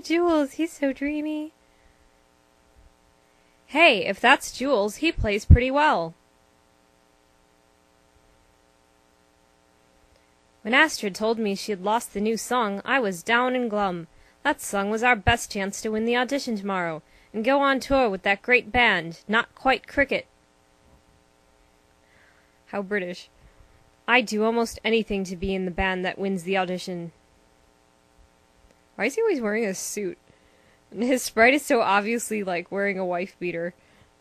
Oh, Jules, he's so dreamy. Hey, if that's Jules, he plays pretty well. When Astrid told me she had lost the new song, I was down and glum. That song was our best chance to win the audition tomorrow, and go on tour with that great band, Not Quite Cricket. How British. I'd do almost anything to be in the band that wins the audition. Why is he always wearing a suit? And his sprite is so obviously like wearing a wife beater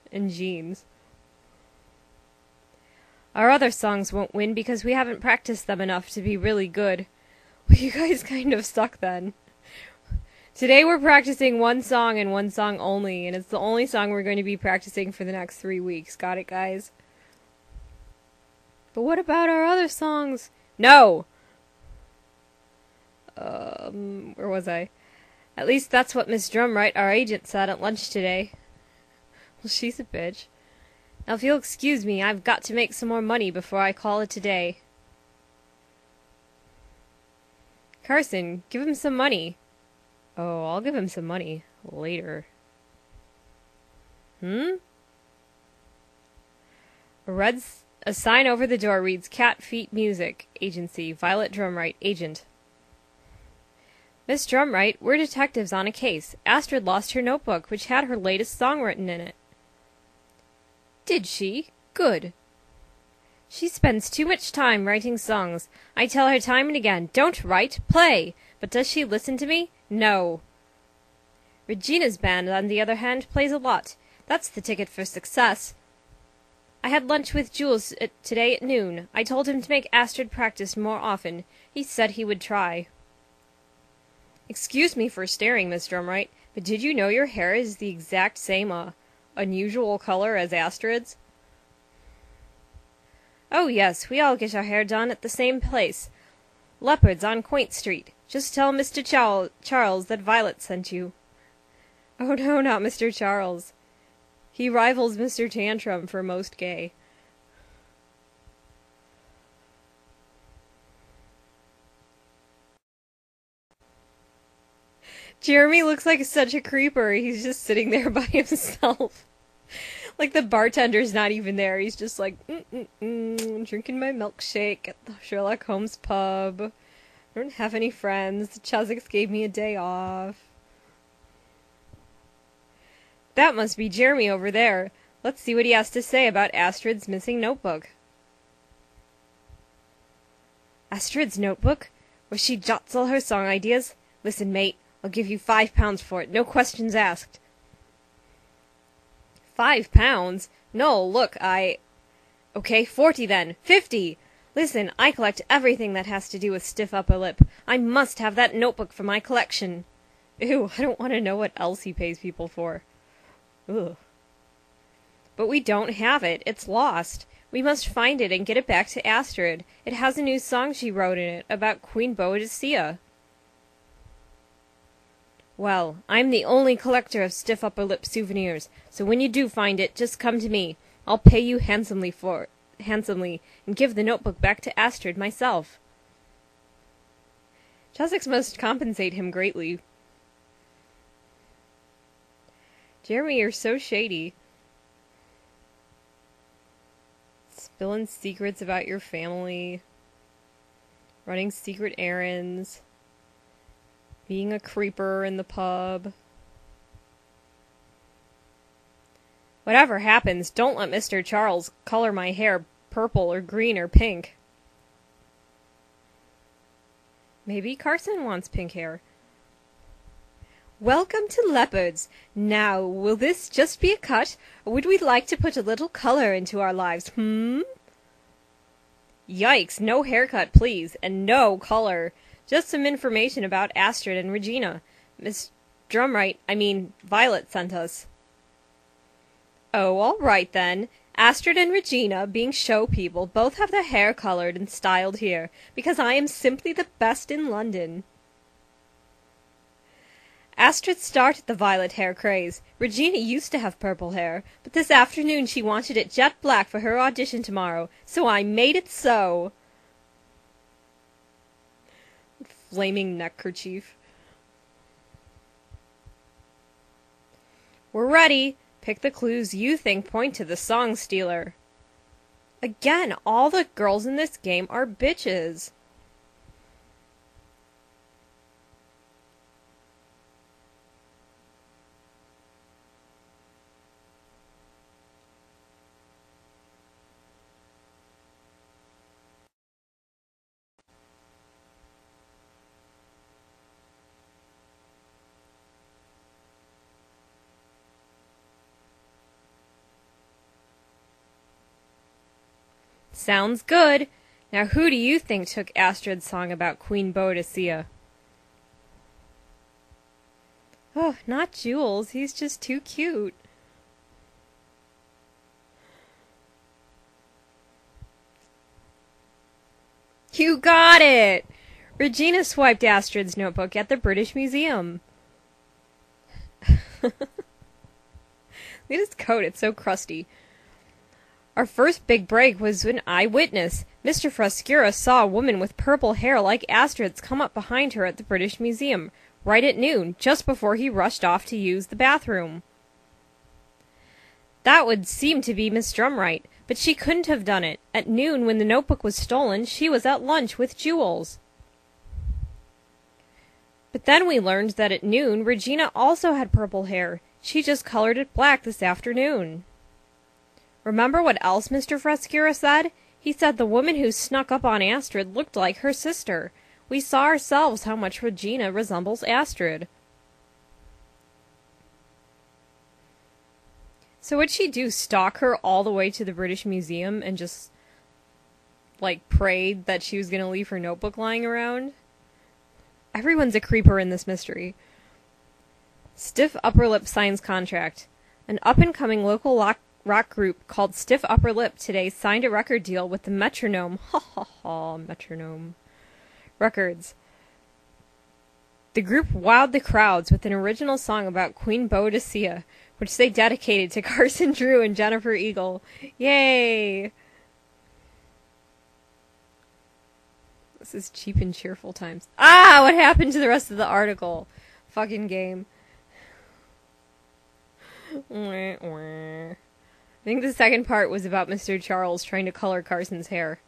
and jeans. Our other songs won't win because we haven't practiced them enough to be really good. Well, you guys kind of suck then. Today we're practicing one song and one song only, and it's the only song we're going to be practicing for the next 3 weeks. Got it, guys? But what about our other songs? No! Where was I? At least that's what Miss Drumright, our agent, said at lunch today. Well, she's a bitch. Now, if you'll excuse me, I've got to make some more money before I call it a day. Carson, give him some money. Oh, I'll give him some money later. A sign over the door reads Cat Feet Music Agency, Violet Drumright, agent. Miss Drumright, we're detectives on a case. Astrid lost her notebook, which had her latest song written in it. Did she? Good. She spends too much time writing songs. I tell her time and again, don't write, play. But does she listen to me? No. Regina's band, on the other hand, plays a lot. That's the ticket for success. I had lunch with Jules today at noon. I told him to make Astrid practice more often. He said he would try. Excuse me for staring, Miss Drumright, but did you know your hair is the exact same, unusual color as Astrid's? Oh, yes, we all get our hair done at the same place. Leopard's on Quaint Street. Just tell Mr. Charles that Violet sent you. Oh, no, not Mr. Charles. He rivals Mr. Tantrum for most gay. Jeremy looks like such a creeper. He's just sitting there by himself. Like the bartender's not even there. He's just like, drinking my milkshake at the Sherlock Holmes pub. I don't have any friends. The Cheswicks gave me a day off. That must be Jeremy over there. Let's see what he has to say about Astrid's missing notebook. Astrid's notebook? Where she jots all her song ideas? Listen, mate, I'll give you £5 for it. No questions asked. £5? No, look, Okay, 40 then. 50! Listen, I collect everything that has to do with stiff upper lip. I must have that notebook for my collection. Ew, I don't want to know what else he pays people for. Ugh. But we don't have it. It's lost. We must find it and get it back to Astrid. It has a new song she wrote in it about Queen Boadicea. Well, I'm the only collector of stiff upper lip souvenirs, so when you do find it, just come to me. I'll pay you handsomely and give the notebook back to Astrid myself. Cheswicks must compensate him greatly. Jeremy, you're so shady. Spilling secrets about your family. Running secret errands. Being a creeper in the pub. Whatever happens, don't let Mr. Charles color my hair purple or green or pink. Maybe Carson wants pink hair. Welcome to Leopards. Now, will this just be a cut, or would we like to put a little color into our lives, Yikes, no haircut, please, and no color. Just some information about Astrid and Regina. Miss Violet sent us. Oh, all right then. Astrid and Regina, being show people, both have their hair colored and styled here, because I am simply the best in London. Astrid started the violet hair craze. Regina used to have purple hair, but this afternoon she wanted it jet black for her audition tomorrow, so I made it so. Flaming neckerchief. We're ready. Pick the clues you think point to the song stealer. Again, all the girls in this game are bitches. Sounds good. Now who do you think took Astrid's song about Queen Boadicea? Oh, not Jules. He's just too cute. You got it! Regina swiped Astrid's notebook at the British Museum. Look at his coat, it's so crusty. Our first big break was an eyewitness. Mr. Frescura saw a woman with purple hair like Astrid's come up behind her at the British Museum, right at noon, just before he rushed off to use the bathroom. That would seem to be Miss Drumright, but she couldn't have done it. At noon, when the notebook was stolen, she was at lunch with Jules. But then we learned that at noon, Regina also had purple hair. She just colored it black this afternoon. Remember what else Mr. Frescura said? He said the woman who snuck up on Astrid looked like her sister. We saw ourselves how much Regina resembles Astrid. So what'd she do, stalk her all the way to the British Museum and just, prayed that she was going to leave her notebook lying around? Everyone's a creeper in this mystery. Stiff Upper Lip signs contract. An up-and-coming local rock group called Stiff Upper Lip today signed a record deal with the Metronome. Ha ha ha, Metronome. Records. The group wowed the crowds with an original song about Queen Boadicea, which they dedicated to Carson Drew and Jennifer Eagle. Yay! This is cheap and cheerful times. Ah! What happened to the rest of the article? Fucking game. I think the second part was about Mr. Charles trying to color Carson's hair.